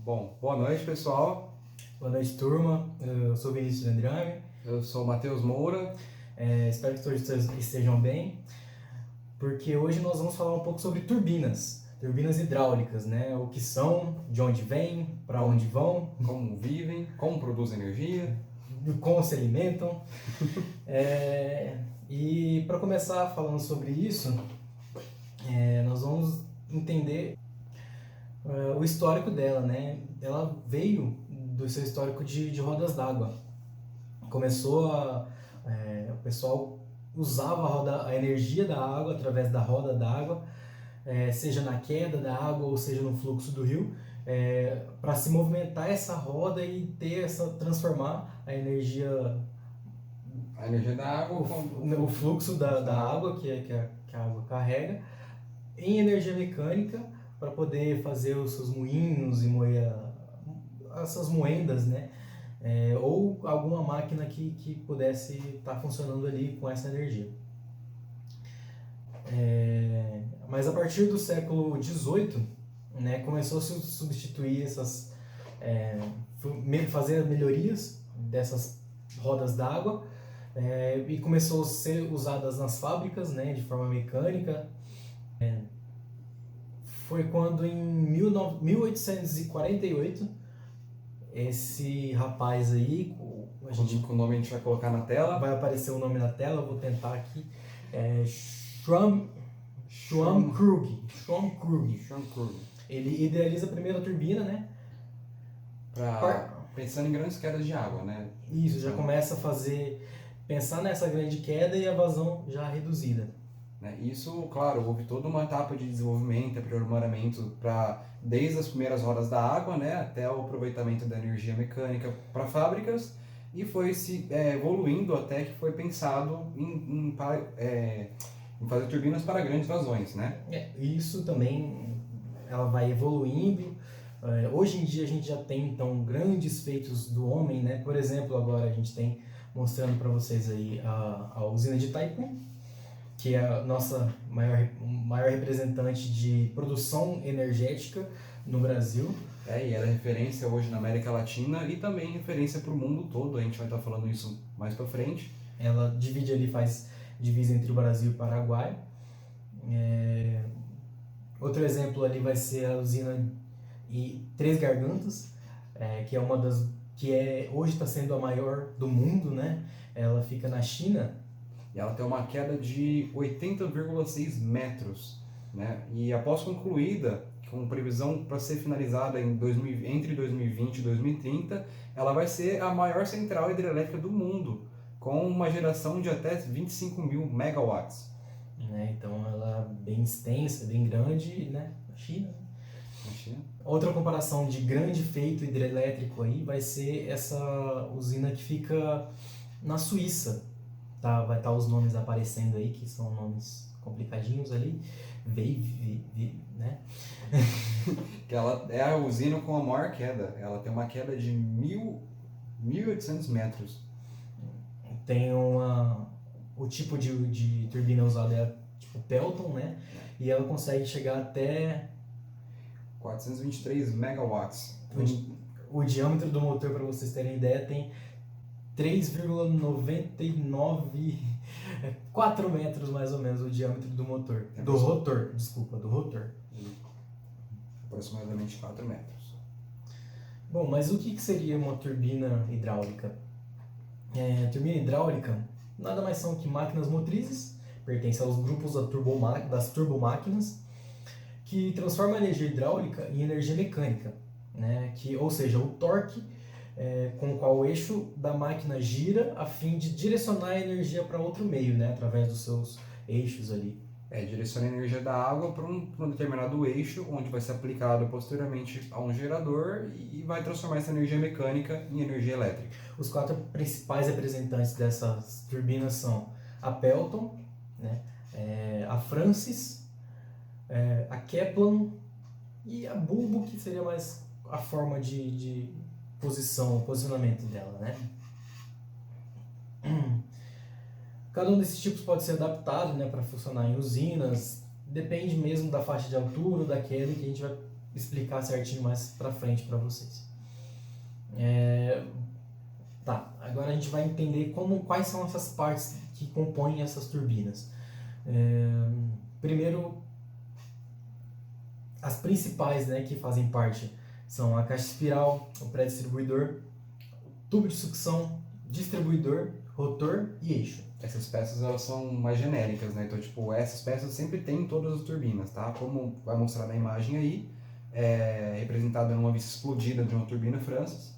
Bom, boa noite, pessoal. Boa noite, turma. Eu sou o Vinícius Andrame. Eu sou o Matheus Moura. Espero que todos estejam bem, porque hoje nós vamos falar um pouco sobre turbinas hidráulicas, né? O que são, de onde vêm, para onde vão, Como vivem, como produzem energia. como se alimentam. E para começar falando sobre isso, nós vamos entender o histórico dela, né? Ela veio do seu histórico de rodas d'água. O pessoal usava a energia da água através da roda d'água, seja na queda da água ou seja no fluxo do rio, para se movimentar essa roda e transformar a energia da água, o fluxo da água que a água carrega, em energia mecânica, para poder fazer os seus moinhos e moer essas moendas, né? Ou alguma máquina que pudesse estar funcionando ali com essa energia. Mas a partir do século XVIII, né, começou a se substituir fazer melhorias dessas rodas d'água, e começou a ser usadas nas fábricas, né, de forma mecânica. Foi quando em 1848 esse rapaz aí, o nome a gente vai colocar na tela. Vai aparecer o nome na tela, eu vou tentar aqui. Schwamm Krug. Ele idealiza a primeira turbina, né? Pensando em grandes quedas de água, né? Isso, já começa a pensar nessa grande queda e a vazão já reduzida. Isso, claro, houve toda uma etapa de desenvolvimento, aprimoramento desde as primeiras rodas da água, né, até o aproveitamento da energia mecânica para fábricas, e foi se evoluindo até que foi pensado em fazer turbinas para grandes vazões, né? Isso também, ela vai evoluindo. Hoje em dia a gente já tem então grandes feitos do homem, né? Por exemplo, agora a gente tem mostrando para vocês aí a usina de Itaipu, que é a nossa maior representante de produção energética no Brasil. E ela é referência hoje na América Latina e também referência para o mundo todo. A gente vai estar falando isso mais para frente. Ela faz divisa entre o Brasil e o Paraguai. Outro exemplo ali vai ser a usina Três Gargantas, que é hoje está sendo a maior do mundo, né? Ela fica na China. E ela tem uma queda de 80,6 metros, né? E após concluída, com previsão para ser finalizada entre 2020 e 2030, ela vai ser a maior central hidrelétrica do mundo, com uma geração de até 25 mil megawatts. Então ela é bem extensa, bem grande, né? Na China. Outra comparação de grande feito hidrelétrico aí vai ser essa usina que fica na Suíça. Vai estar os nomes aparecendo aí, que são nomes complicadinhos ali. Né? Que ela é a usina com a maior queda. Ela tem uma queda de 1.800 metros. Tem o tipo de turbina usada é tipo Pelton, né? E ela consegue chegar até 423 megawatts. O diâmetro do motor, para vocês terem ideia, tem 3,99, 4 metros mais ou menos o diâmetro do motor. Do rotor. Aproximadamente 4 metros. Bom, mas o que seria uma turbina hidráulica? Turbina hidráulica nada mais são que máquinas motrizes, pertencem aos grupos das turbomáquinas, que transformam a energia hidráulica em energia mecânica, né? Ou seja, o torque com o qual o eixo da máquina gira a fim de direcionar a energia para outro meio, né? Através dos seus eixos ali. Direciona a energia da água para um determinado eixo, onde vai ser aplicado posteriormente a um gerador e vai transformar essa energia mecânica em energia elétrica. Os 4 principais representantes dessas turbinas são a Pelton, né? A Francis, a Kaplan e a Bulbo, que seria mais a forma de posicionamento dela, né? Cada um desses tipos pode ser adaptado, né, para funcionar em usinas. Depende mesmo da faixa de altura, da queda que a gente vai explicar certinho mais pra frente para vocês. Tá, agora a gente vai entender quais são essas partes que compõem essas turbinas. Primeiro, as principais, né, que fazem parte são a caixa espiral, o pré-distribuidor, tubo de sucção, distribuidor, rotor e eixo. Essas peças elas são mais genéricas, né? Então, tipo, essas peças sempre tem em todas as turbinas, tá? Como vai mostrar na imagem aí, representada numa vista explodida de uma turbina Francis.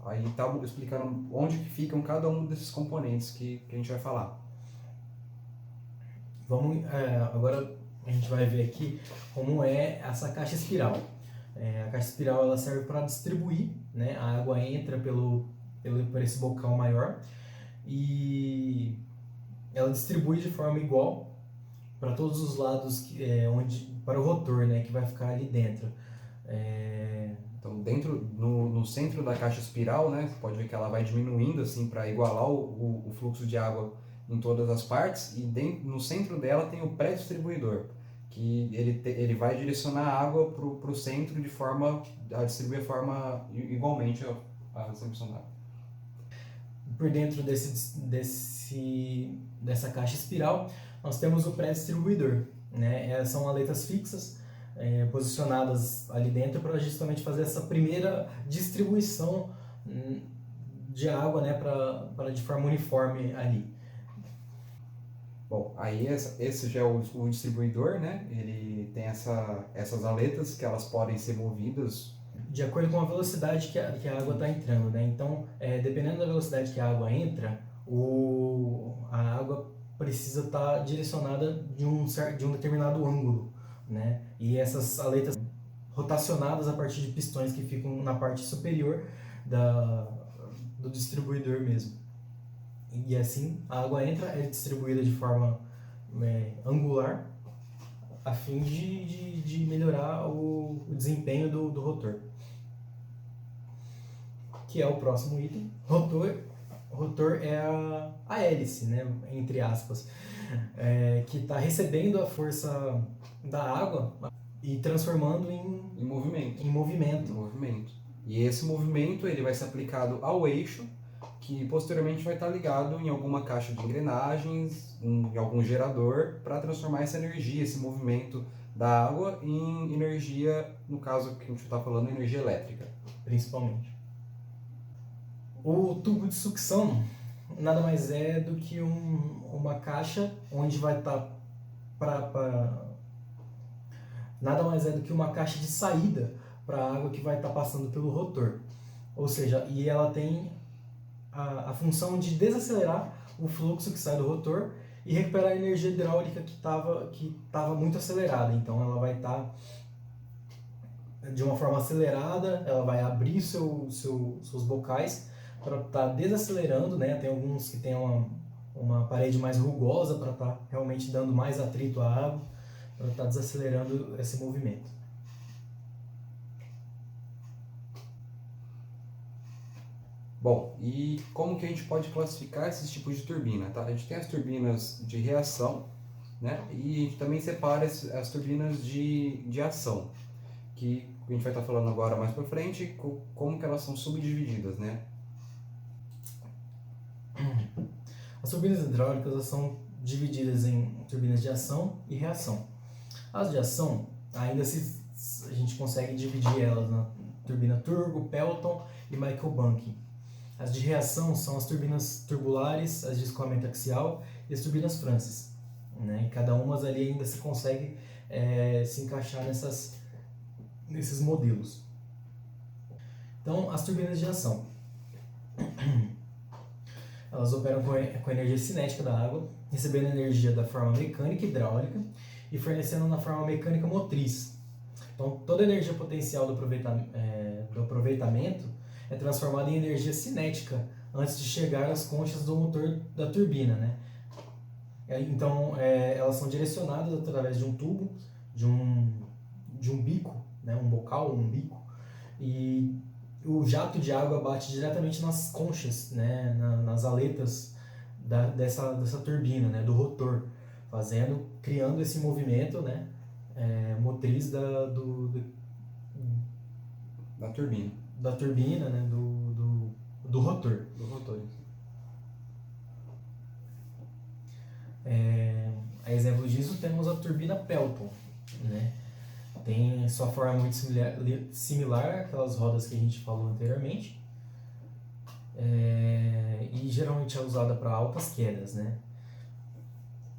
Aí tá explicando onde que ficam cada um desses componentes que a gente vai falar. Agora a gente vai ver aqui como é essa caixa espiral. A caixa espiral ela serve para distribuir, né? A água entra por esse bocal maior e ela distribui de forma igual para todos os lados, para o rotor, né? Que vai ficar ali dentro. Então, no centro da caixa espiral, né, você pode ver que ela vai diminuindo assim para igualar o fluxo de água em todas as partes, e no centro dela tem o pré-distribuidor, que ele vai direcionar a água para o centro de forma a distribuir a forma igualmente a distribuição da água. Por dentro dessa caixa espiral, nós temos o pré-distribuidor, né? São aletas fixas posicionadas ali dentro para justamente fazer essa primeira distribuição de água, né, de forma uniforme ali. Bom, aí esse já é o distribuidor, né? Ele tem essas aletas que elas podem ser movidas de acordo com a velocidade que a água está entrando, né? Então, dependendo da velocidade que a água entra, a água precisa estar direcionada de um determinado ângulo, né? E essas aletas rotacionadas a partir de pistões que ficam na parte superior do distribuidor mesmo. E assim a água entra, é distribuída de forma angular, a fim de melhorar o desempenho do rotor. Que é o próximo item. Rotor é a hélice, né, entre aspas, que está recebendo a força da água e transformando em movimento. E esse movimento ele vai ser aplicado ao eixo, que posteriormente vai estar ligado em alguma caixa de engrenagens, em algum gerador, para transformar essa energia, esse movimento da água em energia, no caso que a gente está falando, energia elétrica. Principalmente. O tubo de sucção nada mais é do que uma caixa onde vai estar nada mais é do que uma caixa de saída para a água que vai estar passando pelo rotor. Ou seja, e ela tem a função de desacelerar o fluxo que sai do rotor e recuperar a energia hidráulica que estava muito acelerada. Então ela vai estar de uma forma acelerada, ela vai abrir seus bocais para estar desacelerando, né? Tem alguns que tem uma parede mais rugosa para estar realmente dando mais atrito à água, para estar desacelerando esse movimento. Bom, e como que a gente pode classificar esses tipos de turbina? Tá? A gente tem as turbinas de reação, né? E a gente também separa as turbinas de ação, que a gente vai estar falando agora mais para frente, como que elas são subdivididas, né? As turbinas hidráulicas elas são divididas em turbinas de ação e reação. As de ação, a gente consegue dividir elas na turbina Turbo, Pelton e Michael Bunking. As de reação são as turbinas turbulares, as de escoamento axial e as turbinas Francis, né? E cada uma ali ainda se consegue se encaixar nesses modelos. Então, as turbinas de ação. Elas operam com a energia cinética da água, recebendo energia da forma mecânica e hidráulica e fornecendo na forma mecânica motriz. Então, toda a energia potencial do aproveitamento é transformada em energia cinética antes de chegar às conchas do motor da turbina, né? Então, elas são direcionadas através de um tubo, de um bico, né? Um bocal, um bico, e o jato de água bate diretamente nas conchas, né? Nas aletas dessa turbina, né? Do rotor, criando esse movimento, né? motriz Da turbina. da turbina, né, do rotor. Do rotor. A exemplo disso, temos a turbina Pelton, né? Tem sua forma muito similar àquelas rodas que a gente falou anteriormente, e geralmente é usada para altas quedas, né?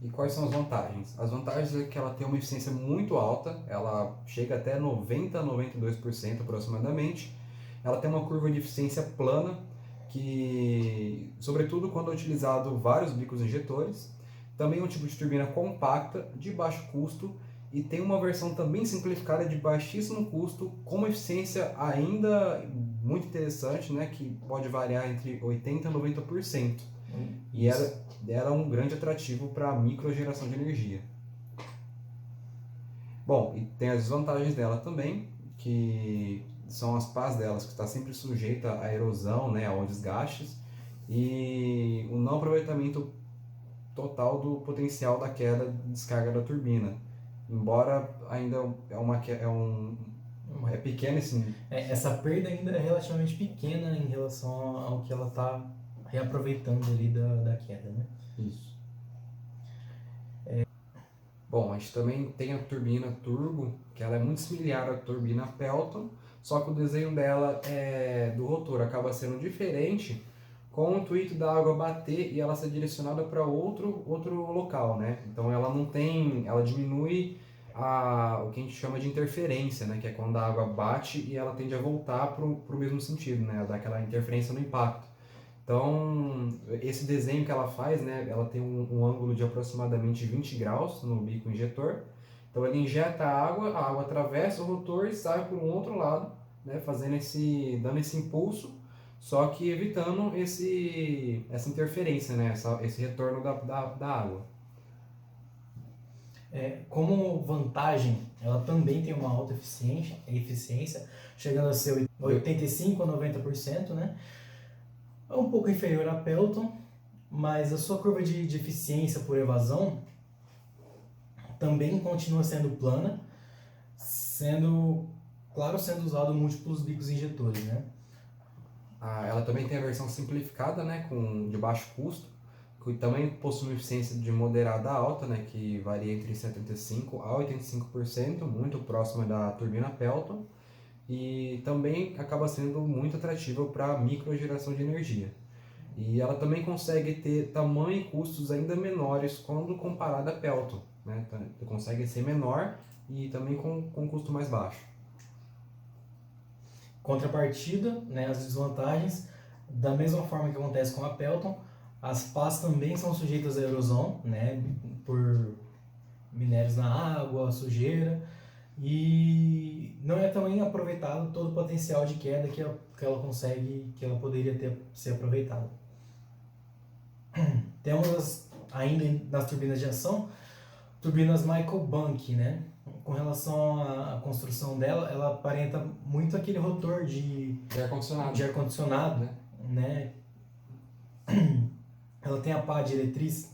E quais são as vantagens? As vantagens é que ela tem uma eficiência muito alta, ela chega até 90 a 92% aproximadamente. Ela tem uma curva de eficiência plana, que, sobretudo quando é utilizado vários bicos injetores. Também é um tipo de turbina compacta, de baixo custo, e tem uma versão também simplificada de baixíssimo custo, com uma eficiência ainda muito interessante, né, que pode variar entre 80% a 90%. E era um grande atrativo para a microgeração de energia. Bom, e tem as desvantagens dela também, que são as pás delas, que está sempre sujeita à erosão, né, aos desgastes, e o não aproveitamento total do potencial da queda de descarga da turbina. Embora ainda é pequeno esse... Essa perda ainda é relativamente pequena em relação ao que ela está reaproveitando ali da queda, né? Isso. Bom, a gente também tem a turbina turbo, que ela é muito similar à turbina Pelton, só que o desenho dela do rotor acaba sendo diferente, com o intuito da água bater e ela ser direcionada para outro local, né? Então ela diminui o que a gente chama de interferência, né? Que é quando a água bate e ela tende a voltar para o mesmo sentido, né? Dá aquela interferência no impacto. Então, esse desenho que ela faz, né, ela tem um ângulo de aproximadamente 20 graus no bico injetor. Então, ele injeta a água atravessa o rotor e sai por um outro lado, né, dando esse impulso, só que evitando essa interferência, né, esse retorno da água. Como vantagem, ela também tem uma alta eficiência, chegando a ser 85% a 90%, né? É um pouco inferior à Pelton, mas a sua curva de eficiência por evasão também continua sendo plana, sendo usado múltiplos bicos injetores, né? Ela também tem a versão simplificada, né, de baixo custo, que também possui uma eficiência de moderada a alta, né, que varia entre 75% a 85%, muito próxima da turbina Pelton, e também acaba sendo muito atrativa para a microgeração de energia. E ela também consegue ter tamanho e custos ainda menores quando comparada a Pelton, né? Então, consegue ser menor e também com custo mais baixo. Contrapartida, né, as desvantagens, da mesma forma que acontece com a Pelton, as pás também são sujeitas à erosão, né, por minérios na água, sujeira, e não é também aproveitado todo o potencial de queda que ela poderia ser aproveitada. Temos ainda nas turbinas de ação, turbinas Michael Bunke, né? Com relação à construção dela, ela aparenta muito aquele rotor de ar-condicionado, né? Ela tem a pá diretriz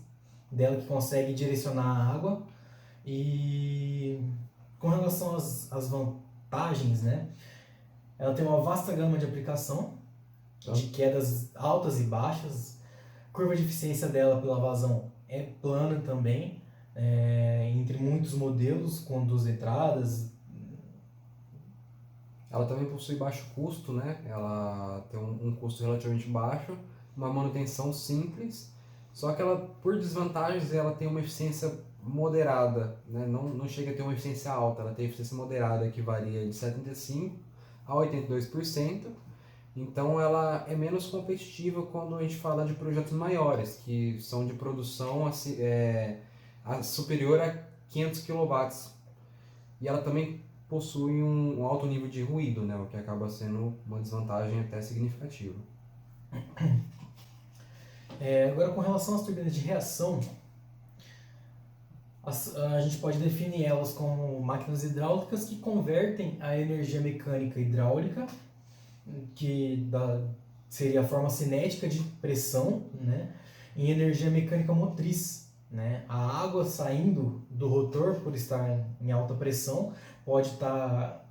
dela que consegue direcionar a água. E com relação às vantagens, né? Ela tem uma vasta gama de aplicação, de quedas altas e baixas. A curva de eficiência dela pela vazão é plana também, entre muitos modelos com 2 entradas. Ela também possui baixo custo, né? Ela tem um custo relativamente baixo, uma manutenção simples, só que ela, por desvantagens, ela tem uma eficiência moderada, né? Não chega a ter uma eficiência alta, ela tem eficiência moderada que varia de 75% a 82%, então ela é menos competitiva quando a gente fala de projetos maiores, que são de produção superior a 500 kW, e ela também possui um alto nível de ruído, né? O que acaba sendo uma desvantagem até significativa. Agora, com relação às turbinas de reação, a gente pode definir elas como máquinas hidráulicas que convertem a energia mecânica hidráulica, que seria a forma cinética de pressão, né, em energia mecânica motriz, né? A água saindo do rotor, por estar em alta pressão, pode estar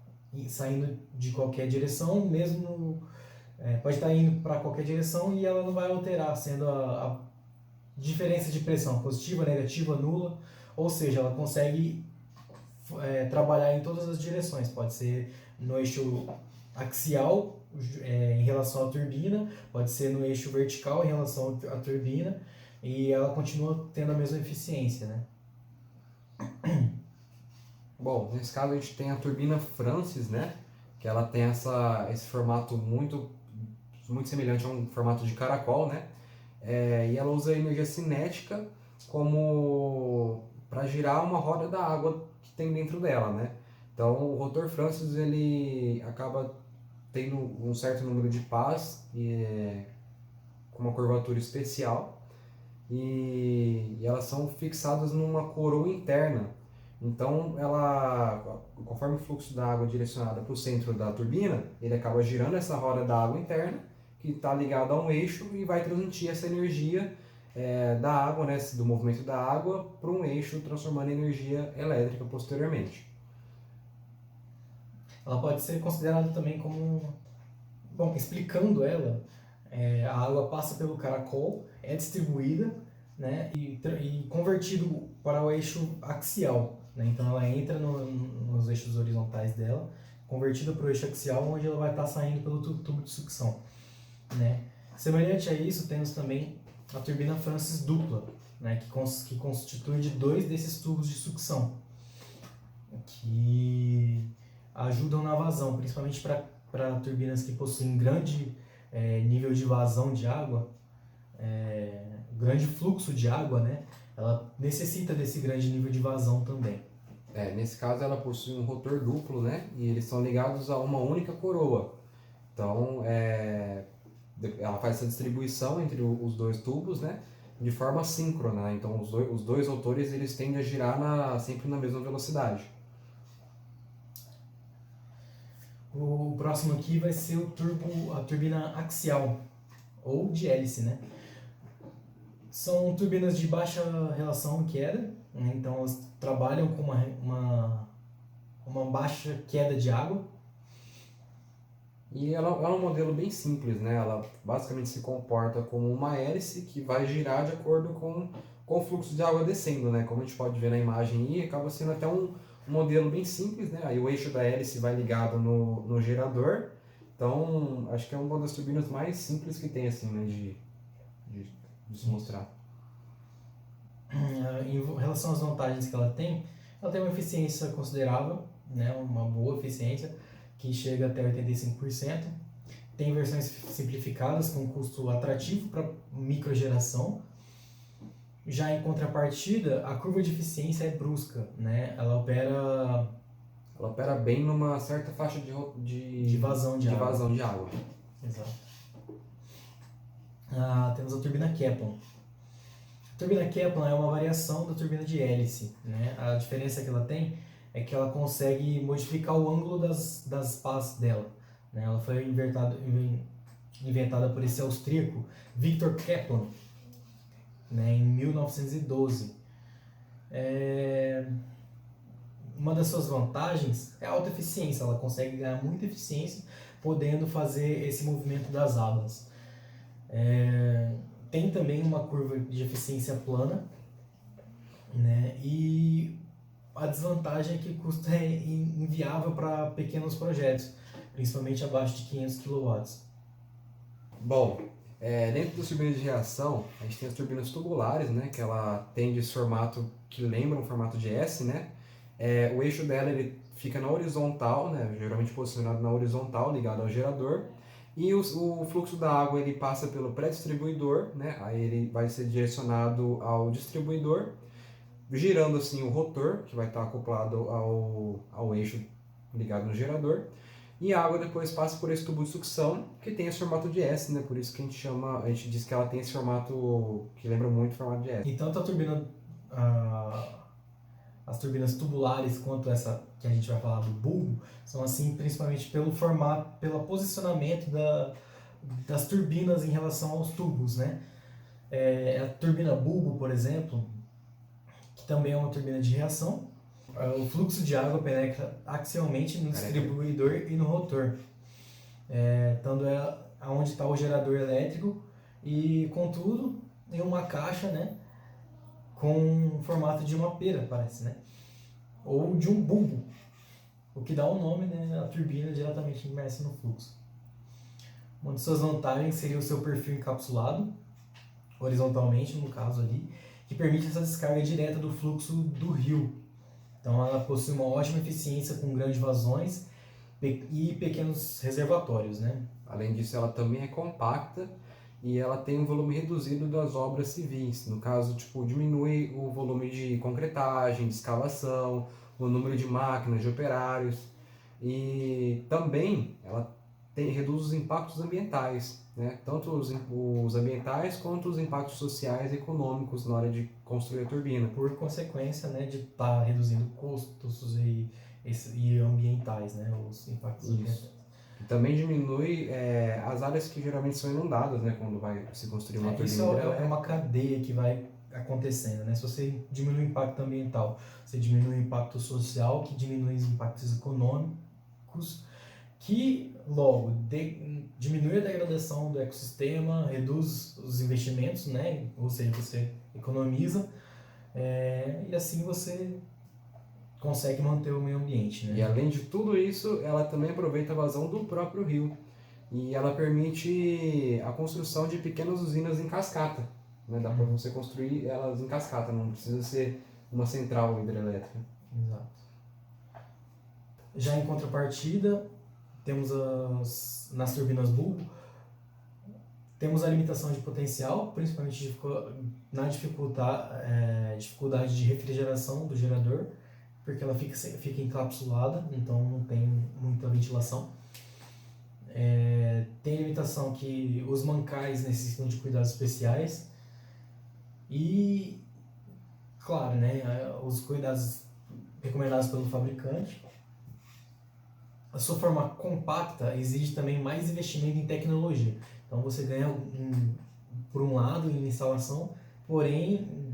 saindo de qualquer direção, mesmo pode estar indo para qualquer direção e ela não vai alterar, sendo a diferença de pressão positiva, negativa, nula, ou seja, ela consegue trabalhar em todas as direções, pode ser no eixo axial em relação à turbina, pode ser no eixo vertical em relação à turbina, e ela continua tendo a mesma eficiência, né? Bom, nesse caso a gente tem a turbina Francis, né? Que ela tem esse formato muito semelhante a um formato de caracol, né? E ela usa energia cinética como para girar uma roda da água que tem dentro dela, né? Então o rotor Francis ele acaba tendo um certo número de pás com uma curvatura especial e elas são fixadas numa coroa interna. Então, conforme o fluxo da água é direcionado para o centro da turbina, ele acaba girando essa roda da água interna, que está ligada a um eixo e vai transmitir essa energia da água, né, do movimento da água, para um eixo, transformando em energia elétrica posteriormente. Ela pode ser considerada também como... Bom, explicando ela, a água passa pelo caracol, é distribuída, né, e convertido para o eixo axial, né? Então ela entra nos eixos horizontais dela, convertida para o eixo axial, onde ela vai estar saindo pelo tubo de sucção, né? Semelhante a isso, temos também a turbina Francis dupla, né, que constitui de 2 desses tubos de sucção, que ajudam na vazão, principalmente para turbinas que possuem grande nível de vazão de água, grande fluxo de água, né? Ela necessita desse grande nível de vazão também. Nesse caso ela possui um rotor duplo, né? E eles são ligados a uma única coroa. Então ela faz essa distribuição entre os dois tubos, né? De forma síncrona, né? Então os dois rotores eles tendem a girar sempre na mesma velocidade. O próximo aqui vai ser a turbina axial, ou de hélice, né? São turbinas de baixa relação queda, né? Então elas trabalham com uma baixa queda de água. E ela é um modelo bem simples, né? Ela basicamente se comporta como uma hélice que vai girar de acordo com o fluxo de água descendo, né? Como a gente pode ver na imagem aí, acaba sendo até um modelo bem simples, né? Aí o eixo da hélice vai ligado no gerador. Então, acho que é uma das turbinas mais simples que tem, assim, né? De se mostrar. Em relação às vantagens que ela tem uma eficiência considerável, né? Uma boa eficiência, que chega até 85%. Tem versões simplificadas com custo atrativo para microgeração. Já em contrapartida, a curva de eficiência é brusca, né? Ela opera bem numa certa faixa de vazão de água. Vazão de água. Exato. Temos a turbina Kaplan. A turbina Kaplan é uma variação da turbina de hélice, né? A diferença que ela tem é que ela consegue modificar o ângulo das pás dela, né? Ela foi inventada por esse austríaco Victor Kaplan, né, em 1912. Uma das suas vantagens é a alta eficiência. Ela consegue ganhar muita eficiência podendo fazer esse movimento das águas. Tem também uma curva de eficiência plana, né? E a desvantagem é que o custo é inviável para pequenos projetos, principalmente abaixo de 500 kW. Bom, dentro das turbinas de reação, a gente tem as turbinas tubulares, né, que ela tem esse formato que lembra um formato de S, né? O eixo dela ele fica na horizontal, né, geralmente posicionado na horizontal, ligado ao gerador, e o fluxo da água ele passa pelo pré-distribuidor, né, aí ele vai ser direcionado ao distribuidor, girando assim o rotor, que vai estar acoplado ao eixo ligado no gerador, e a água depois passa por esse tubo de sucção, que tem esse formato de S, né? Por isso que a gente diz que ela tem esse formato que lembra muito o formato de S. E tanto as turbinas tubulares quanto essa que a gente vai falar do bulbo são assim principalmente pelo formato, pelo posicionamento das turbinas em relação aos tubos, né? A turbina bulbo, por exemplo, que também é uma turbina de reação. O fluxo de água penetra axialmente no distribuidor e no rotor, estando aonde está o gerador elétrico e, contudo, em uma caixa, né, com o formato de uma pera, parece, né, ou de um bulbo, o que dá o nome, né, à turbina diretamente imersa no fluxo. Uma de suas vantagens seria o seu perfil encapsulado, horizontalmente no caso ali, que permite essa descarga direta do fluxo do rio. Então ela possui uma ótima eficiência com grandes vazões e pequenos reservatórios, né? Além disso, ela também é compacta e ela tem um volume reduzido das obras civis. No caso, tipo, diminui o volume de concretagem, de escavação, o número de máquinas, de operários. E também ela reduz os impactos ambientais, né? Tanto os ambientais quanto os impactos sociais e econômicos na hora de construir a turbina. Por consequência, né, de estar reduzindo custos e ambientais, né, os impactos ambientais. E também diminui as áreas que geralmente são inundadas, né, quando vai se construir uma turbina. Isso é uma cadeia que vai acontecendo, né? Se você diminui o impacto ambiental, você diminui o impacto social, que diminui os impactos econômicos, que logo diminui a degradação do ecossistema, reduz os investimentos, né? Ou seja, você economiza e assim você consegue manter o meio ambiente, né? E além de tudo isso, ela também aproveita a vazão do próprio rio e ela permite a construção de pequenas usinas em cascata, né? Dá para você construir elas em cascata, não precisa ser uma central hidrelétrica. Exato. Já em contrapartida, temos nas turbinas bulbo, temos a limitação de potencial, principalmente na dificuldade de refrigeração do gerador, porque ela fica encapsulada, então não tem muita ventilação. Tem limitação que os mancais necessitam de cuidados especiais e, claro, né, os cuidados recomendados pelo fabricante. A sua forma compacta exige também mais investimento em tecnologia. Então você ganha, por um lado, em instalação, porém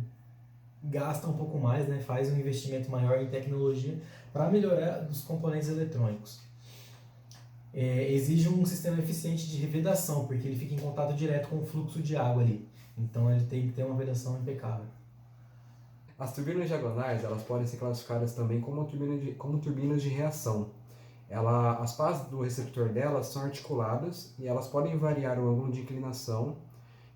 gasta um pouco mais, né? Faz um investimento maior em tecnologia para melhorar os componentes eletrônicos. Exige um sistema eficiente de vedação, porque ele fica em contato direto com o fluxo de água ali. Então ele tem que ter uma vedação impecável. As turbinas diagonais, elas podem ser classificadas também como turbinas de reação. As pás do receptor delas são articuladas e elas podem variar o ângulo de inclinação,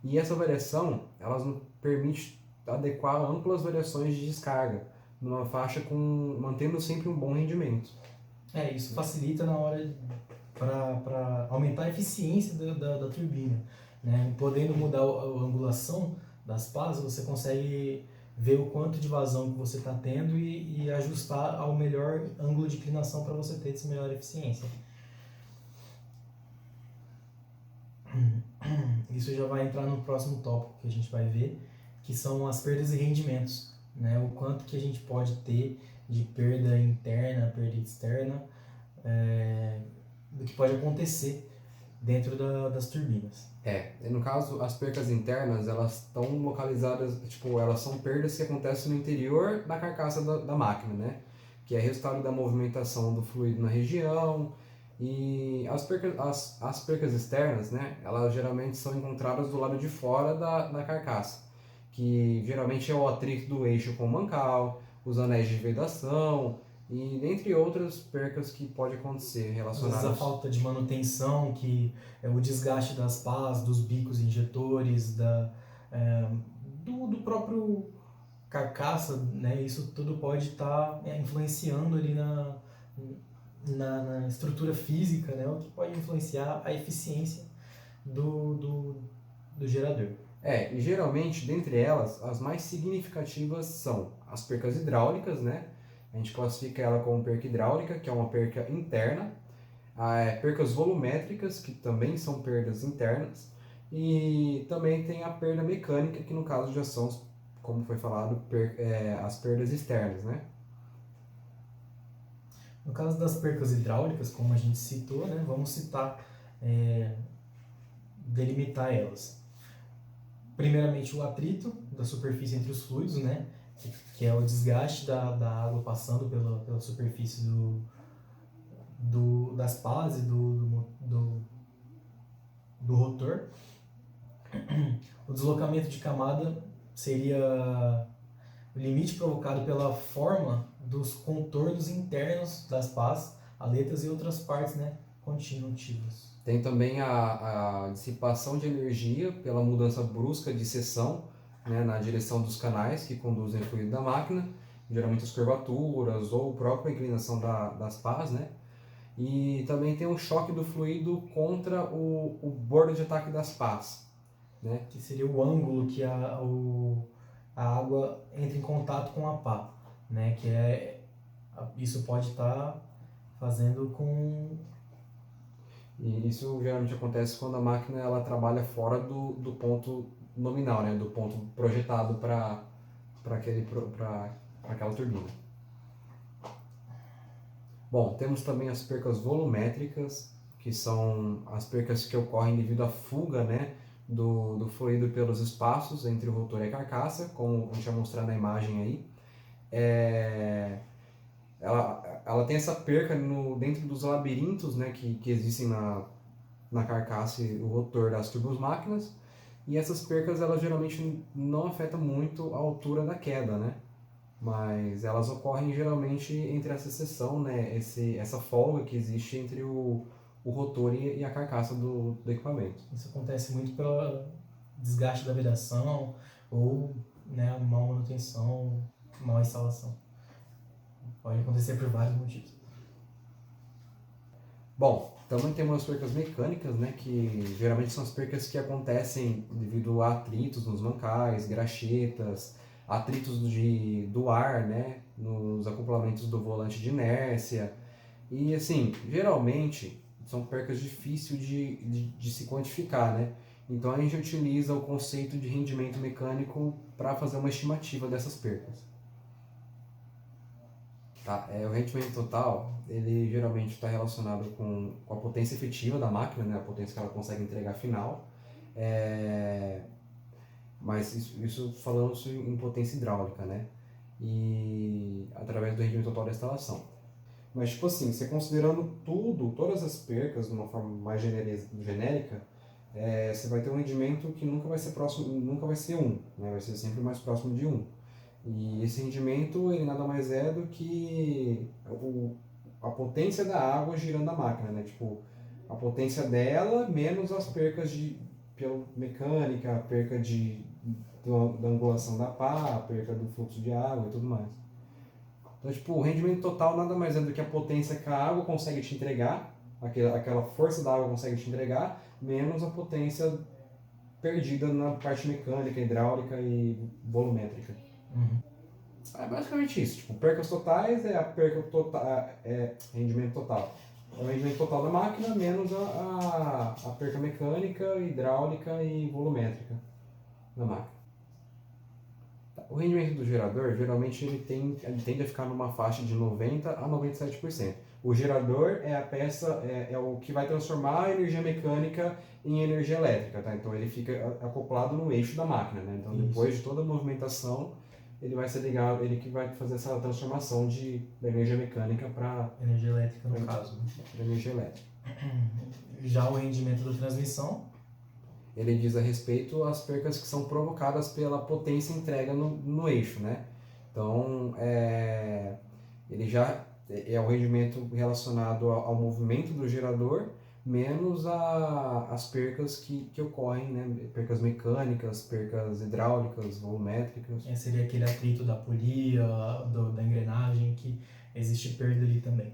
e essa variação elas nos permite adequar amplas variações de descarga numa faixa mantendo sempre um bom rendimento. Isso facilita na hora para aumentar a eficiência da turbina, né? Podendo mudar a angulação das pás, você consegue ver o quanto de vazão que você está tendo e ajustar ao melhor ângulo de inclinação para você ter essa melhor eficiência. Isso já vai entrar no próximo tópico que a gente vai ver, que são as perdas e rendimentos, né? O quanto que a gente pode ter de perda interna, perda externa, do que pode acontecer dentro das turbinas. No caso, as percas internas, elas estão localizadas, elas são perdas que acontecem no interior da carcaça da máquina, né? Que é resultado da movimentação do fluido na região. E as percas externas, né? Elas geralmente são encontradas do lado de fora da carcaça, que geralmente é o atrito do eixo com o mancal, os anéis de vedação, e dentre outras percas que pode acontecer relacionadas. Às vezes a falta de manutenção, que é o desgaste das pás, dos bicos injetores, do próprio carcaça, né? Isso tudo pode estar influenciando ali na estrutura física, né? O que pode influenciar a eficiência do gerador. E geralmente, dentre elas, as mais significativas são as percas hidráulicas, né? A gente classifica ela como perca hidráulica, que é uma perca interna, percas volumétricas, que também são perdas internas, e também tem a perda mecânica, que no caso já são, como foi falado, as perdas externas, né? No caso das percas hidráulicas, como a gente citou, né, vamos delimitar elas. Primeiramente, o atrito da superfície entre os fluidos, né? que é o desgaste da água passando pela superfície das pás e do rotor. O deslocamento de camada seria o limite provocado pela forma dos contornos internos das pás, aletas e outras partes, né, continuativas. Tem também a dissipação de energia pela mudança brusca de seção, né, na direção dos canais que conduzem o fluido da máquina, geralmente as curvaturas ou a própria inclinação das pás, né? E também tem o choque do fluido contra o bordo de ataque das pás, né? Que seria o ângulo que a água entra em contato com a pá, né? Isso pode estar fazendo com... E isso geralmente acontece quando a máquina ela trabalha fora do ponto nominal, né? Do ponto projetado para aquela turbina. Bom, temos também as percas volumétricas, que são as percas que ocorrem devido à fuga, né, do fluido pelos espaços entre o rotor e a carcaça, como a gente vai mostrar na imagem aí. Ela tem essa perca dentro dos labirintos, né, que existem na carcaça e o rotor das turbomáquinas, e essas percas elas geralmente não afetam muito a altura da queda, né? Mas elas ocorrem geralmente entre essa seção, né, essa folga que existe entre o rotor e a carcaça do equipamento. Isso acontece muito pelo desgaste da vedação ou, né, má manutenção, má instalação. Pode acontecer por vários motivos. Bom, também temos as percas mecânicas, né, que geralmente são as percas que acontecem devido a atritos nos mancais, graxetas, atritos do ar, né, nos acoplamentos do volante de inércia. E assim, geralmente são percas difíceis de se quantificar, né? Então a gente utiliza o conceito de rendimento mecânico para fazer uma estimativa dessas percas. Tá? O rendimento total, ele geralmente está relacionado com a potência efetiva da máquina, né? A potência que ela consegue entregar final. Mas isso falando em potência hidráulica, né? E através do rendimento total da instalação. Mas, tipo assim, você considerando todas as percas de uma forma mais genérica, você vai ter um rendimento que nunca vai ser próximo, nunca vai ser 1, né? Vai ser sempre mais próximo de 1. E esse rendimento, ele nada mais é do que a potência da água girando a máquina, né? Tipo, a potência dela menos as percas pela mecânica, a perca da angulação da pá, a perca do fluxo de água e tudo mais. Então, tipo, o rendimento total nada mais é do que a potência que a água consegue te entregar, aquela força da água consegue te entregar, menos a potência perdida na parte mecânica, hidráulica e volumétrica. Uhum. É basicamente isso. Tipo, percas totais é a perca total, rendimento total. É o rendimento total da máquina menos a perca mecânica, hidráulica e volumétrica da máquina. O rendimento do gerador, geralmente ele tende a ficar numa faixa de 90% a 97%. O gerador é a peça, é o que vai transformar a energia mecânica em energia elétrica, tá? Então ele fica acoplado no eixo da máquina, né? Então depois de toda a movimentação, ele vai ser ligado, ele que vai fazer essa transformação da energia mecânica para energia elétrica no caso. Para energia elétrica. Já o rendimento da transmissão, ele diz a respeito às percas que são provocadas pela potência entrega no eixo, né? Então, ele já é o rendimento relacionado ao movimento do gerador, menos as percas que ocorrem, né? Percas mecânicas, percas hidráulicas, volumétricas. Seria aquele atrito da polia, da engrenagem, que existe perda ali também.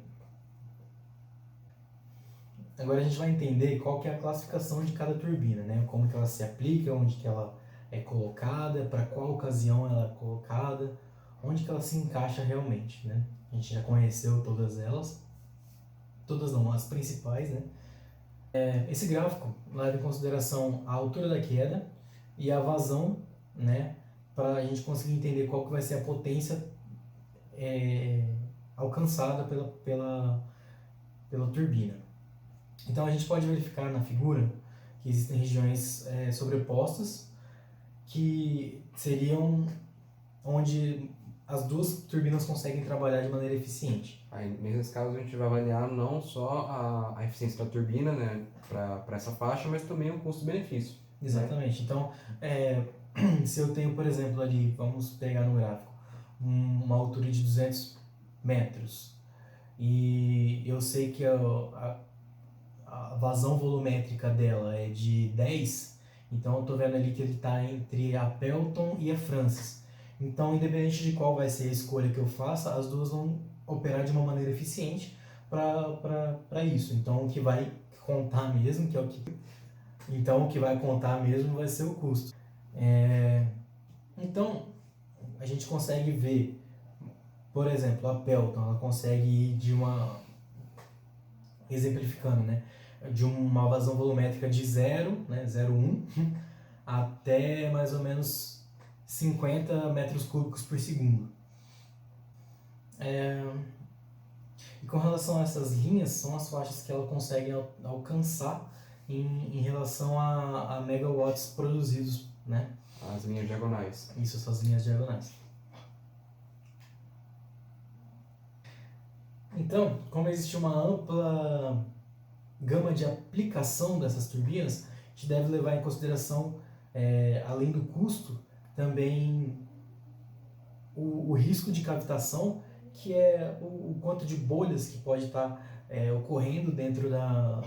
Agora a gente vai entender qual que é a classificação de cada turbina, né? Como que ela se aplica, onde que ela é colocada, para qual ocasião ela é colocada, onde que ela se encaixa realmente, né? A gente já conheceu todas elas, todas não, as principais, né? Esse gráfico leva em consideração a altura da queda e a vazão, né? Para a gente conseguir entender qual que vai ser a potência alcançada pela turbina. Então a gente pode verificar na figura que existem regiões sobrepostas que seriam onde as duas turbinas conseguem trabalhar de maneira eficiente. Aí, nesses casos, a gente vai avaliar não só a eficiência da turbina, né, para essa faixa, mas também o custo-benefício. Exatamente. Então, se eu tenho, por exemplo, ali, vamos pegar no gráfico, uma altura de 200 metros, e eu sei que a vazão volumétrica dela é de 10, então eu estou vendo ali que ele está entre a Pelton e a Francis. Então, independente de qual vai ser a escolha que eu faça, as duas vão operar de uma maneira eficiente para isso. Então, o que vai contar mesmo, o que vai contar mesmo vai ser o custo. Então, a gente consegue ver, por exemplo, a Pelton, ela consegue ir exemplificando, né, de uma vazão volumétrica de 0, né, 0,1, até mais ou menos 50 metros cúbicos por segundo. E com relação a essas linhas, são as faixas que ela consegue alcançar em relação a megawatts produzidos, né? As linhas diagonais. Isso, essas linhas diagonais. Então, como existe uma ampla gama de aplicação dessas turbinas, a gente deve levar em consideração, além do custo, também o risco de cavitação, que é o quanto de bolhas que pode estar ocorrendo dentro da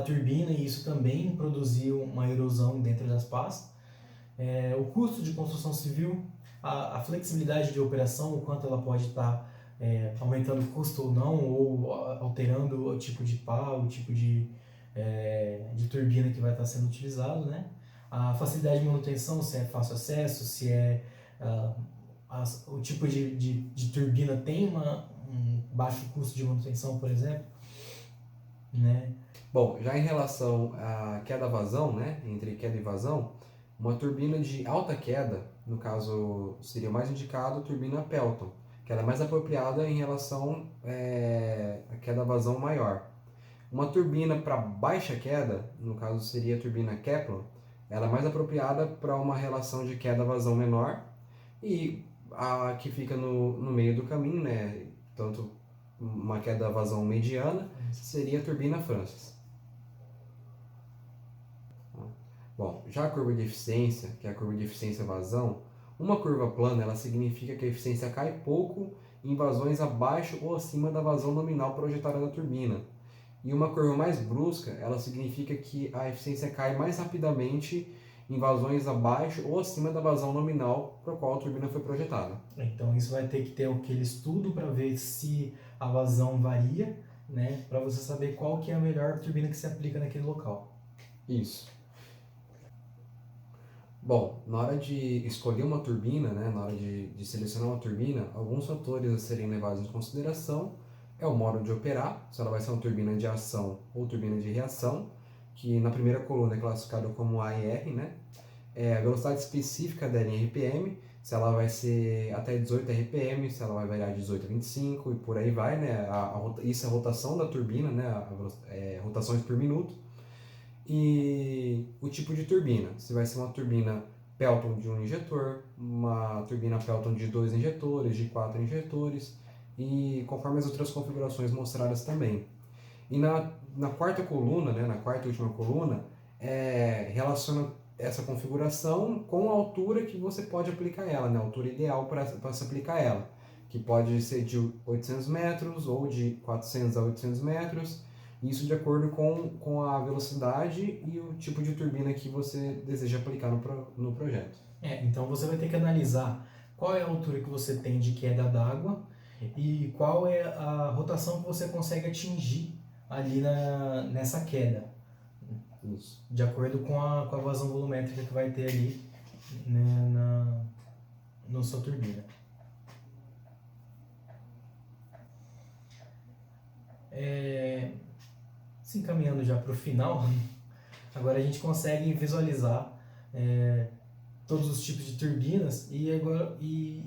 turbina, e isso também produzir uma erosão dentro das pás. O custo de construção civil, a flexibilidade de operação, o quanto ela pode estar aumentando o custo ou não, ou alterando o tipo de pá, o tipo de turbina que vai estar sendo utilizado, né? A facilidade de manutenção, se é fácil acesso, se o tipo de turbina tem um baixo custo de manutenção, por exemplo, né? Bom, já em relação à queda-vazão, né, entre queda e vazão, uma turbina de alta queda, no caso seria mais indicado a turbina Pelton, que ela é mais apropriada em relação à queda-vazão maior. Uma turbina para baixa queda, no caso seria a turbina Kaplan, ela é mais apropriada para uma relação de queda-vazão menor, e a que fica no meio do caminho, né, tanto uma queda-vazão mediana, seria a turbina Francis. Bom, já a curva de eficiência, que é a curva de eficiência-vazão, uma curva plana ela significa que a eficiência cai pouco em vazões abaixo ou acima da vazão nominal projetada da turbina. E uma curva mais brusca, ela significa que a eficiência cai mais rapidamente em vazões abaixo ou acima da vazão nominal para a qual a turbina foi projetada. Então isso vai ter que ter aquele estudo para ver se a vazão varia, né, para você saber qual que é a melhor turbina que se aplica naquele local. Isso. Bom, na hora de escolher uma turbina, né, na hora de selecionar uma turbina, alguns fatores a serem levados em consideração é o modo de operar, se ela vai ser uma turbina de ação ou turbina de reação, que na primeira coluna é classificado como A e R, né? A velocidade específica dela em RPM, se ela vai ser até 18 RPM, se ela vai variar de 18 a 25 e por aí vai, né? Isso é a rotação da turbina, né? Rotações por minuto. E o tipo de turbina, se vai ser uma turbina Pelton de um injetor, uma turbina Pelton de 2 injetores, de 4 injetores, e conforme as outras configurações mostradas também. E na quarta coluna, né, na quarta e última coluna, relaciona essa configuração com a altura que você pode aplicar ela, né, a altura ideal para se aplicar ela, que pode ser de 800 metros ou de 400 a 800 metros, isso de acordo com a velocidade e o tipo de turbina que você deseja aplicar no projeto. Então você vai ter que analisar qual é a altura que você tem de queda d'água e qual é a rotação que você consegue atingir ali nessa queda. Isso. De acordo com a vazão volumétrica que vai ter ali, né, na sua turbina. Se encaminhando já para o final, agora a gente consegue visualizar todos os tipos de turbinas e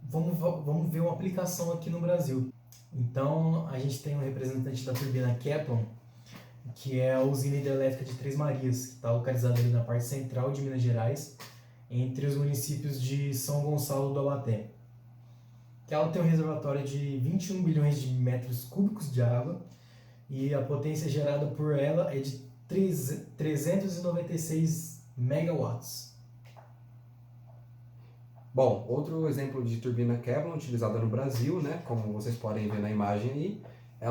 vamos ver uma aplicação aqui no Brasil. Então a gente tem um representante da turbina Kaplan, que é a usina hidrelétrica de Três Marias, que está localizada ali na parte central de Minas Gerais, entre os municípios de São Gonçalo do Abaté. Ela tem um reservatório de 21 bilhões de metros cúbicos de água e a potência gerada por ela é de 396 megawatts. Bom, outro exemplo de turbina Kevlar utilizada no Brasil, né, como vocês podem ver na imagem aí, é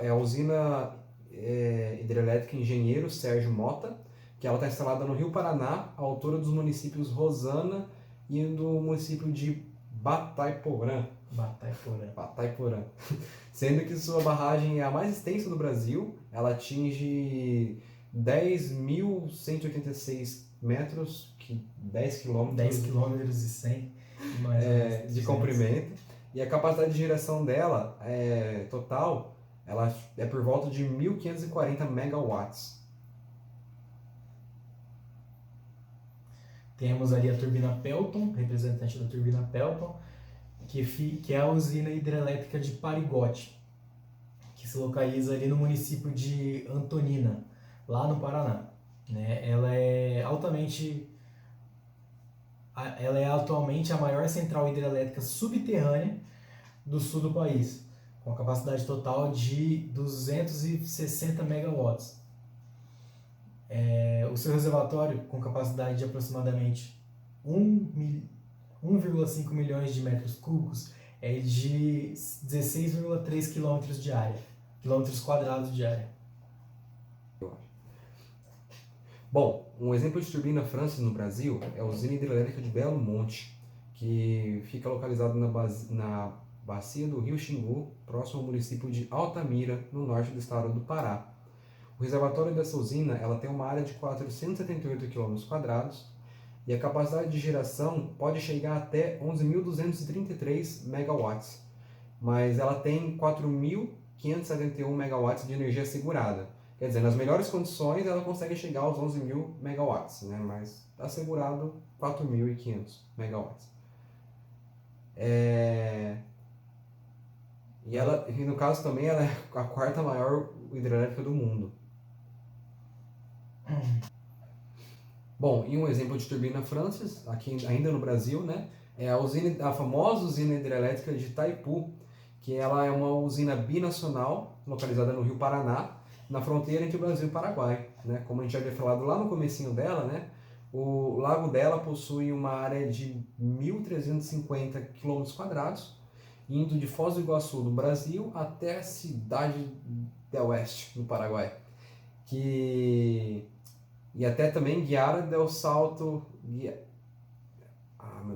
a usina hidrelétrica Engenheiro Sérgio Mota, que ela está instalada no Rio Paraná, à altura dos municípios Rosana e do município de Batayporã. Sendo que sua barragem é a mais extensa do Brasil, ela atinge 10.186 metros, 10 quilômetros. 10 quilômetros e 100 de comprimento. E a capacidade de geração dela, total, ela é por volta de 1.540 megawatts. Temos ali a turbina Pelton, representante da turbina Pelton, que é a usina hidrelétrica de Parigote, que se localiza ali no município de Antonina, lá no Paraná. Né? Ela é atualmente a maior central hidrelétrica subterrânea do sul do país, com a capacidade total de 260 megawatts. O seu reservatório, com capacidade de aproximadamente 1,5 milhões de metros cúbicos, é de 16,3 quilômetros quadrados de área. Bom, um exemplo de turbina Francis no Brasil é a usina hidrelétrica de Belo Monte, que fica localizada na bacia do Rio Xingu, próximo ao município de Altamira, no norte do estado do Pará. O reservatório dessa usina ela tem uma área de 478 km² e a capacidade de geração pode chegar até 11.233 megawatts, mas ela tem 4.571 megawatts de energia assegurada. Quer dizer, nas melhores condições ela consegue chegar aos 11.000 megawatts, né? Mas está assegurado 4.500 megawatts. E no caso também ela é a quarta maior hidrelétrica do mundo. Bom, e um exemplo de turbina Francis, aqui ainda no Brasil, né, é a famosa usina hidrelétrica de Itaipu, que ela é uma usina binacional, localizada no Rio Paraná, na fronteira entre o Brasil e o Paraguai. Né? Como a gente já havia falado lá no comecinho dela, né, o lago dela possui uma área de 1.350 km², indo de Foz do Iguaçu, no Brasil, até a Cidade del Oeste, no Paraguai. E até também Guiara del Salto. Meu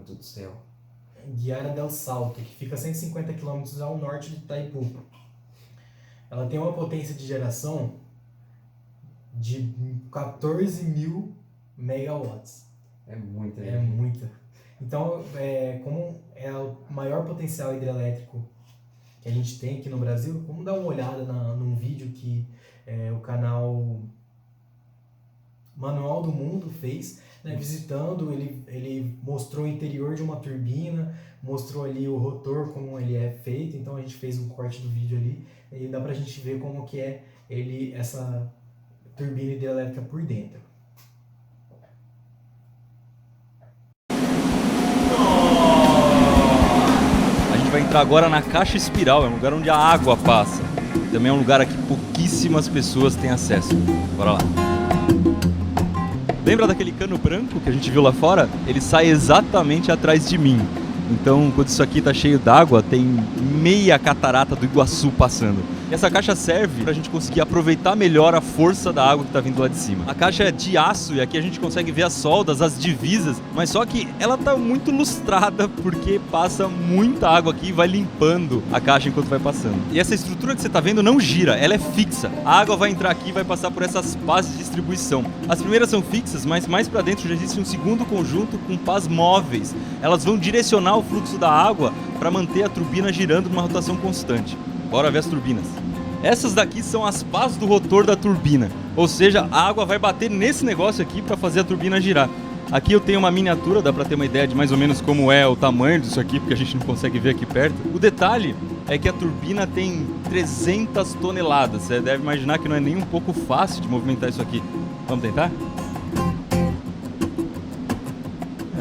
Deus do céu. Guiara del Salto, que fica a 150 km ao norte de Itaipu. Ela tem uma potência de geração de 14.000 megawatts. É muita. É muita. Então, como é o maior potencial hidrelétrico que a gente tem aqui no Brasil, vamos dar uma olhada num vídeo que o canal Manual do Mundo fez, né, visitando. Ele mostrou o interior de uma turbina, mostrou ali o rotor, como ele é feito. Então a gente fez um corte do vídeo ali e dá pra gente ver como que é essa turbina hidrelétrica por dentro. A gente vai entrar agora na caixa espiral, é um lugar onde a água passa. Também é um lugar a que pouquíssimas pessoas têm acesso. Bora lá. Lembra daquele cano branco que a gente viu lá fora? Ele sai exatamente atrás de mim. Então, quando isso aqui está cheio d'água, tem meia catarata do Iguaçu passando. E essa caixa serve para a gente conseguir aproveitar melhor a força da água que está vindo lá de cima. A caixa é de aço e aqui a gente consegue ver as soldas, as divisas, mas só que ela está muito lustrada porque passa muita água aqui e vai limpando a caixa enquanto vai passando. E essa estrutura que você está vendo não gira, ela é fixa. A água vai entrar aqui e vai passar por essas pás de distribuição. As primeiras são fixas, mas mais para dentro já existe um segundo conjunto com pás móveis. Elas vão direcionar o fluxo da água para manter a turbina girando numa rotação constante. Bora ver as turbinas. Essas daqui são as pás do rotor da turbina, ou seja, a água vai bater nesse negócio aqui para fazer a turbina girar. Aqui eu tenho uma miniatura, dá para ter uma ideia de mais ou menos como é o tamanho disso aqui, porque a gente não consegue ver aqui perto. O detalhe é que a turbina tem 300 toneladas, você deve imaginar que não é nem um pouco fácil de movimentar isso aqui. Vamos tentar?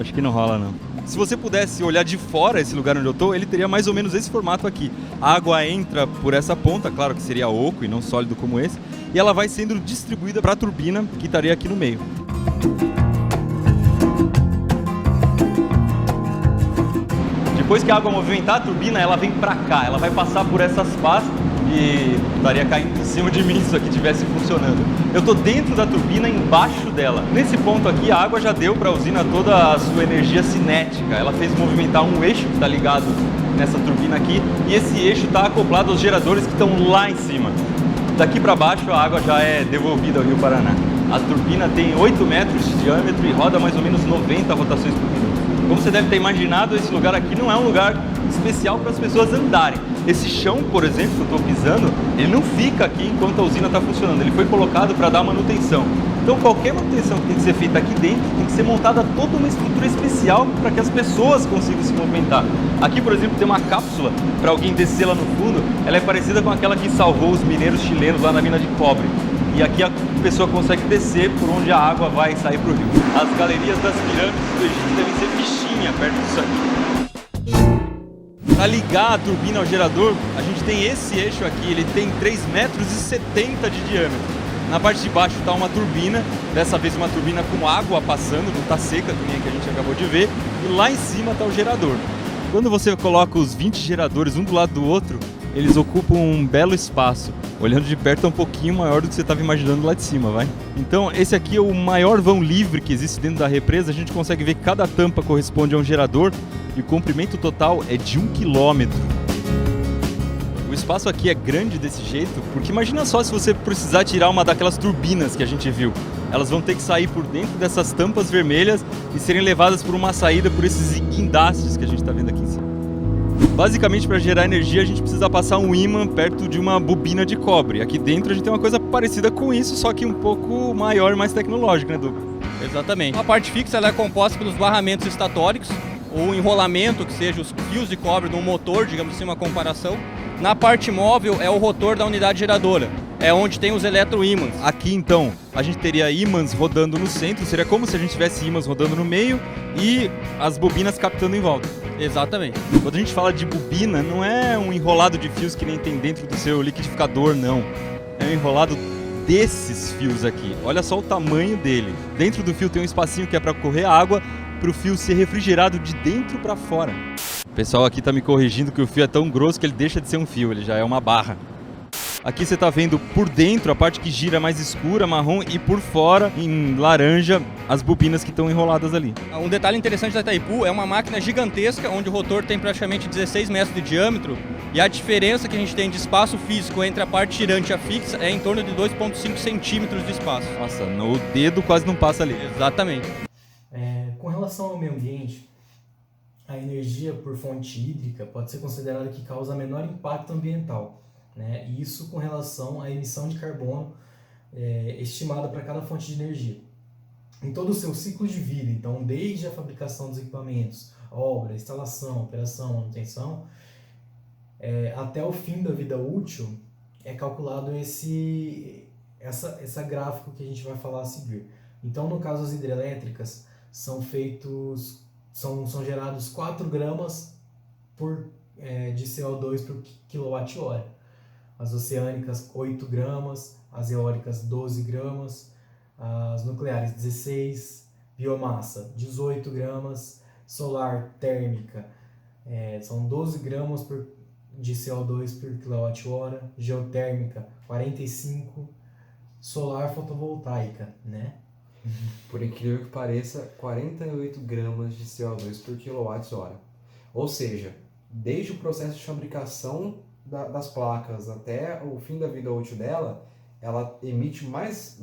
Acho que não rola, não. Se você pudesse olhar de fora esse lugar onde eu tô, ele teria mais ou menos esse formato aqui. A água entra por essa ponta, claro que seria oco e não sólido como esse, e ela vai sendo distribuída para a turbina, que estaria aqui no meio. Depois que a água movimentar a turbina, ela vem para cá, ela vai passar por essas pás e estaria caindo em cima de mim se isso aqui estivesse funcionando. Eu estou dentro da turbina, embaixo dela. Nesse ponto aqui, a água já deu para a usina toda a sua energia cinética. Ela fez movimentar um eixo que está ligado nessa turbina aqui, e esse eixo está acoplado aos geradores que estão lá em cima. Daqui para baixo, a água já é devolvida ao Rio Paraná. A turbina tem 8 metros de diâmetro e roda mais ou menos 90 rotações por minuto. Como você deve ter imaginado, esse lugar aqui não é um lugar especial para as pessoas andarem. Esse chão, por exemplo, que eu estou pisando, ele não fica aqui enquanto a usina está funcionando. Ele foi colocado para dar manutenção. Então, qualquer manutenção que tem que ser feita aqui dentro, tem que ser montada toda uma estrutura especial para que as pessoas consigam se movimentar. Aqui, por exemplo, tem uma cápsula para alguém descer lá no fundo. Ela é parecida com aquela que salvou os mineiros chilenos lá na mina de cobre. E aqui a pessoa consegue descer por onde a água vai sair para o rio. As galerias das pirâmides do Egito devem ser fichinha perto disso aqui. Para ligar a turbina ao gerador, a gente tem esse eixo aqui, ele tem 3,70 metros de diâmetro. Na parte de baixo está uma turbina, dessa vez uma turbina com água passando, não está seca, que nem a que a gente acabou de ver. E lá em cima está o gerador. Quando você coloca os 20 geradores um do lado do outro, eles ocupam um belo espaço. Olhando de perto é um pouquinho maior do que você estava imaginando lá de cima, vai? Então esse aqui é o maior vão livre que existe dentro da represa. A gente consegue ver que cada tampa corresponde a um gerador e o comprimento total é de 1 quilômetro. O espaço aqui é grande desse jeito, porque imagina só se você precisar tirar uma daquelas turbinas que a gente viu. Elas vão ter que sair por dentro dessas tampas vermelhas e serem levadas por uma saída por esses guindastes que a gente está vendo aqui em cima. Basicamente, para gerar energia, a gente precisa passar um ímã perto de uma bobina de cobre. Aqui dentro a gente tem uma coisa parecida com isso, só que um pouco maior e mais tecnológica, né, Duca? Exatamente. A parte fixa ela é composta pelos barramentos estatóricos, ou enrolamento, que seja os fios de cobre de um motor, digamos assim, uma comparação. Na parte móvel é o rotor da unidade geradora, é onde tem os eletroímãs. Aqui então a gente teria ímãs rodando no centro, seria como se a gente tivesse ímãs rodando no meio e as bobinas captando em volta. Exatamente. Quando a gente fala de bobina, não é um enrolado de fios que nem tem dentro do seu liquidificador, não. É um enrolado desses fios aqui. Olha só o tamanho dele. Dentro do fio tem um espacinho que é para correr água, para o fio ser refrigerado de dentro para fora. O pessoal aqui está me corrigindo que o fio é tão grosso que ele deixa de ser um fio, ele já é uma barra. Aqui você está vendo por dentro a parte que gira mais escura, marrom, e por fora, em laranja, as bobinas que estão enroladas ali. Um detalhe interessante da Itaipu é uma máquina gigantesca, onde o rotor tem praticamente 16 metros de diâmetro, e a diferença que a gente tem de espaço físico entre a parte girante e a fixa é em torno de 2,5 centímetros de espaço. Nossa, o dedo quase não passa ali. Exatamente. Com relação ao meio ambiente, a energia por fonte hídrica pode ser considerada que causa menor impacto ambiental, né? Isso com relação à emissão de carbono estimada para cada fonte de energia. Em todo o seu ciclo de vida, então desde a fabricação dos equipamentos, obra, instalação, operação, manutenção, até o fim da vida útil, é calculado essa gráfico que a gente vai falar a seguir. Então, no caso das hidrelétricas, são gerados 4 gramas de CO2 por quilowatt-hora. As oceânicas, 8 gramas, as eólicas, 12 gramas, as nucleares, 16, biomassa, 18 gramas, solar, térmica, são 12 gramas de CO2 por quilowatt-hora, geotérmica, 45, solar fotovoltaica, né? Por incrível que pareça, 48 gramas de CO2 por quilowatt-hora. Ou seja, desde o processo de fabricação das placas até o fim da vida útil dela, ela emite mais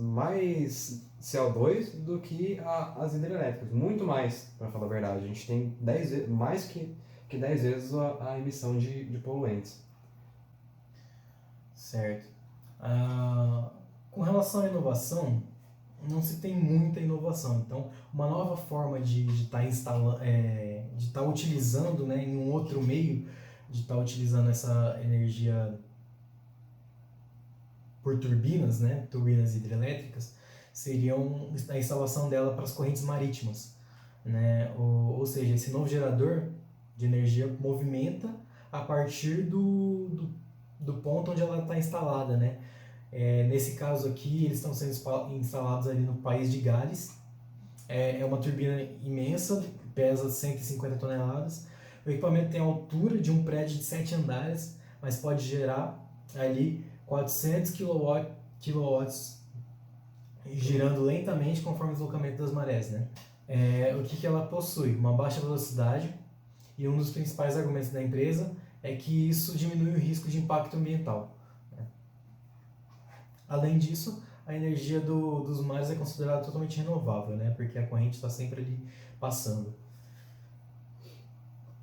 CO2 do que as hidrelétricas. Muito mais, para falar a verdade. A gente tem mais que 10 vezes a emissão de poluentes. Certo. Com relação à inovação, não se tem muita inovação. Então, uma nova forma de estar utilizando, né, em um outro meio, de estar utilizando essa energia por turbinas, né, turbinas hidrelétricas, seriam a instalação dela para as correntes marítimas. né? Ou seja, esse novo gerador de energia movimenta a partir do ponto onde ela está instalada, né? Nesse caso aqui, eles estão sendo instalados ali no país de Gales. É uma turbina imensa, pesa 150 toneladas. O equipamento tem a altura de um prédio de 7 andares, mas pode gerar ali 400 kilowatts girando lentamente conforme o deslocamento das marés, né? O que ela possui? Uma baixa velocidade, e um dos principais argumentos da empresa é que isso diminui o risco de impacto ambiental, né? Além disso, a energia dos mares é considerada totalmente renovável, né? Porque a corrente está sempre ali passando.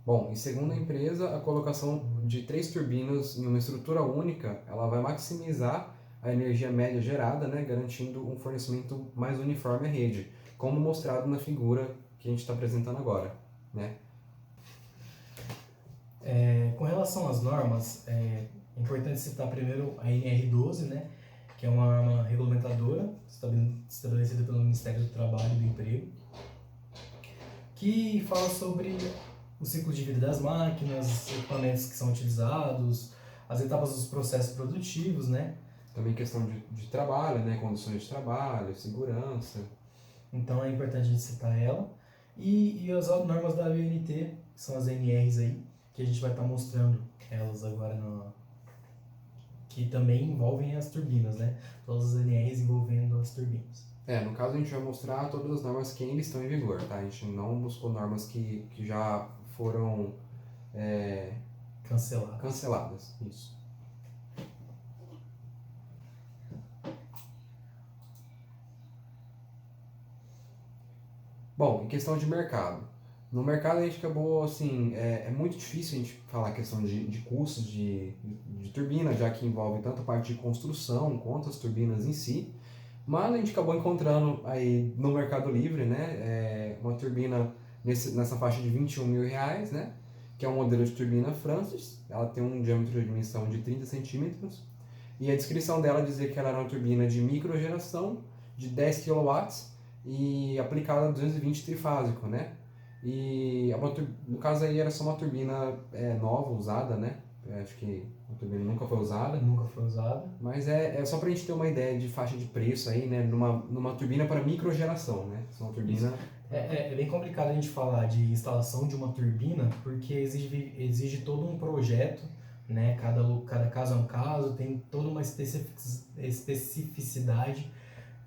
Bom, e segundo a empresa, a colocação de 3 turbinas em uma estrutura única, ela vai maximizar a energia média gerada, né, garantindo um fornecimento mais uniforme à rede, como mostrado na figura que a gente está apresentando agora, né? Com relação às normas, é importante citar primeiro a NR12, né, que é uma norma regulamentadora estabelecida pelo Ministério do Trabalho e do Emprego, que fala sobre o ciclo de vida das máquinas, os equipamentos que são utilizados, as etapas dos processos produtivos, né? Também questão de trabalho, né, condições de trabalho, segurança. Então é importante a gente citar ela. E as normas da ABNT, que são as NRs aí, que a gente vai estar mostrando elas agora, que também envolvem as turbinas, né? Todas as NRs envolvendo as turbinas. No caso a gente vai mostrar todas as normas que ainda estão em vigor, tá? A gente não buscou normas que já foram canceladas. Isso. Bom, em questão de mercado. No mercado a gente acabou, assim, é muito difícil a gente falar a questão de custos de turbina, já que envolve tanto a parte de construção quanto as turbinas em si. Mas a gente acabou encontrando aí no Mercado Livre, né, uma turbina nessa faixa de R$21 mil, né, que é um modelo de turbina Francis. Ela tem um diâmetro de dimensão de 30 centímetros e a descrição dela dizia que ela era uma turbina de microgeração de 10 kW e aplicada a 220 trifásico, né? E no caso aí era só uma turbina nova, usada, né? Acho que a turbina nunca foi usada. Nunca foi usada. Mas é só pra gente ter uma ideia de faixa de preço aí, né? Numa turbina para microgeração, né? São uma turbina... É bem complicado a gente falar de instalação de uma turbina, porque exige todo um projeto, né? Cada caso é um caso, tem toda uma especificidade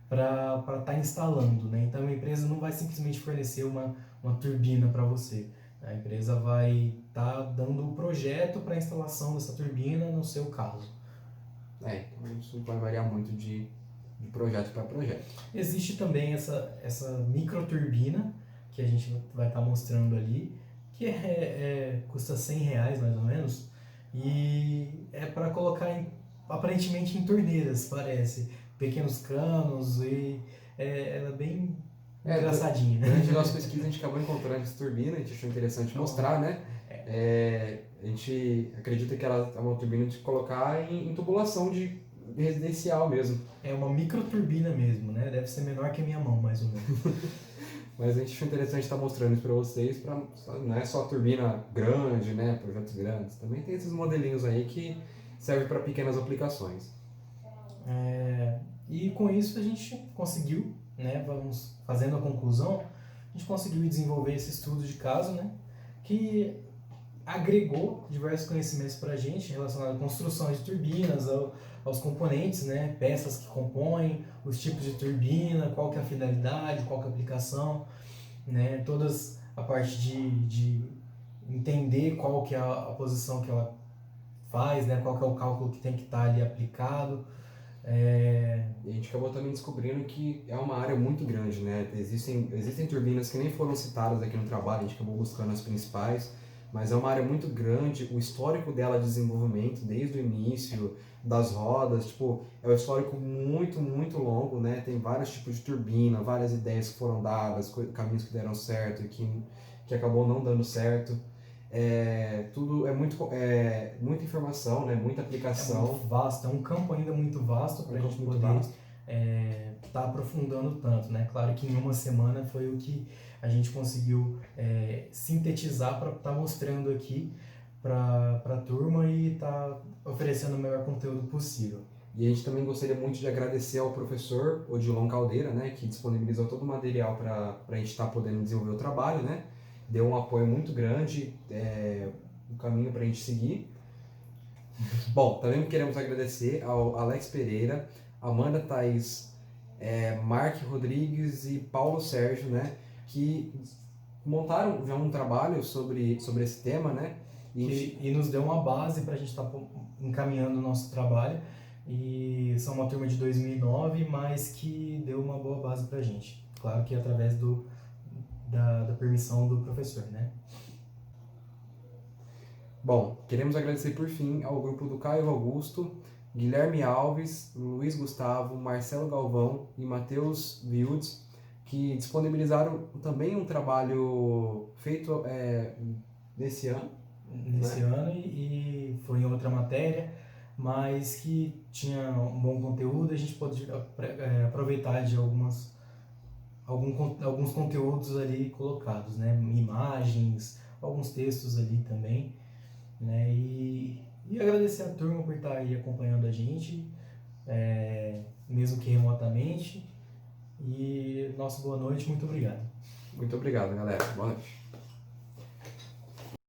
para estar instalando, né? Então a empresa não vai simplesmente fornecer uma turbina para você. A empresa vai estar dando o projeto para a instalação dessa turbina no seu caso. Então isso vai variar muito de projeto para projeto. Existe também essa microturbina, que a gente vai estar mostrando ali, que custa R$100 mais ou menos, e é para colocar aparentemente em torneiras, parece. Pequenos canos, e ela é bem engraçadinha. Durante a nossa pesquisa a gente acabou encontrando essa turbina, a gente achou interessante mostrar, né? A gente acredita que ela é uma turbina de colocar em tubulação de residencial mesmo. É uma microturbina mesmo, né? Deve ser menor que a minha mão, mais ou menos. Mas a gente achou interessante estar mostrando isso para vocês, não é só turbina grande, né? Projetos grandes. Também tem esses modelinhos aí que servem para pequenas aplicações. E com isso a gente conseguiu, né? Vamos fazendo a conclusão, a gente conseguiu desenvolver esse estudo de caso, né? Que agregou diversos conhecimentos para a gente relacionados à construção de turbinas, aos componentes, né? Peças que compõem, os tipos de turbina, qual que é a finalidade, qual que é a aplicação, né? Todas a parte de entender qual que é a posição que ela faz, né? Qual que é o cálculo que tem que estar ali aplicado. E a gente acabou também descobrindo que é uma área muito grande, né? Existem turbinas que nem foram citadas aqui no trabalho, a gente acabou buscando as principais, mas é uma área muito grande, o histórico dela de desenvolvimento, desde o início, das rodas, é um histórico muito, muito longo, né? Tem vários tipos de turbina, várias ideias que foram dadas, caminhos que deram certo e que acabou não dando certo. Tudo muita informação, né? Muita aplicação. É muito vasto, é um campo ainda muito vasto para a gente poder tá aprofundando tanto, né? Claro que em uma semana foi o que a gente conseguiu sintetizar para estar mostrando aqui para a turma e tá oferecendo o melhor conteúdo possível. E a gente também gostaria muito de agradecer ao professor Odilon Caldeira, né, que disponibilizou todo o material para a gente estar podendo desenvolver o trabalho, né? Deu um apoio muito grande, um caminho para a gente seguir. Bom, também queremos agradecer ao Alex Pereira, Amanda Thaís, Mark Rodrigues e Paulo Sérgio, né, que montaram já um trabalho sobre esse tema, né? E nos deu uma base para a gente estar encaminhando o nosso trabalho. E são uma turma de 2009, mas que deu uma boa base para a gente. Claro que através da permissão do professor, né? Bom, queremos agradecer por fim ao grupo do Caio Augusto, Guilherme Alves, Luiz Gustavo, Marcelo Galvão e Matheus Wildes, que disponibilizaram também um trabalho feito nesse ano. Nesse ano e foi em outra matéria, mas que tinha um bom conteúdo, a gente pode aproveitar de alguns conteúdos ali colocados, né? Imagens, alguns textos ali também, né? E agradecer a turma por estar aí acompanhando a gente, mesmo que remotamente. E nossa boa noite, muito obrigado. Muito obrigado, galera. Boa noite.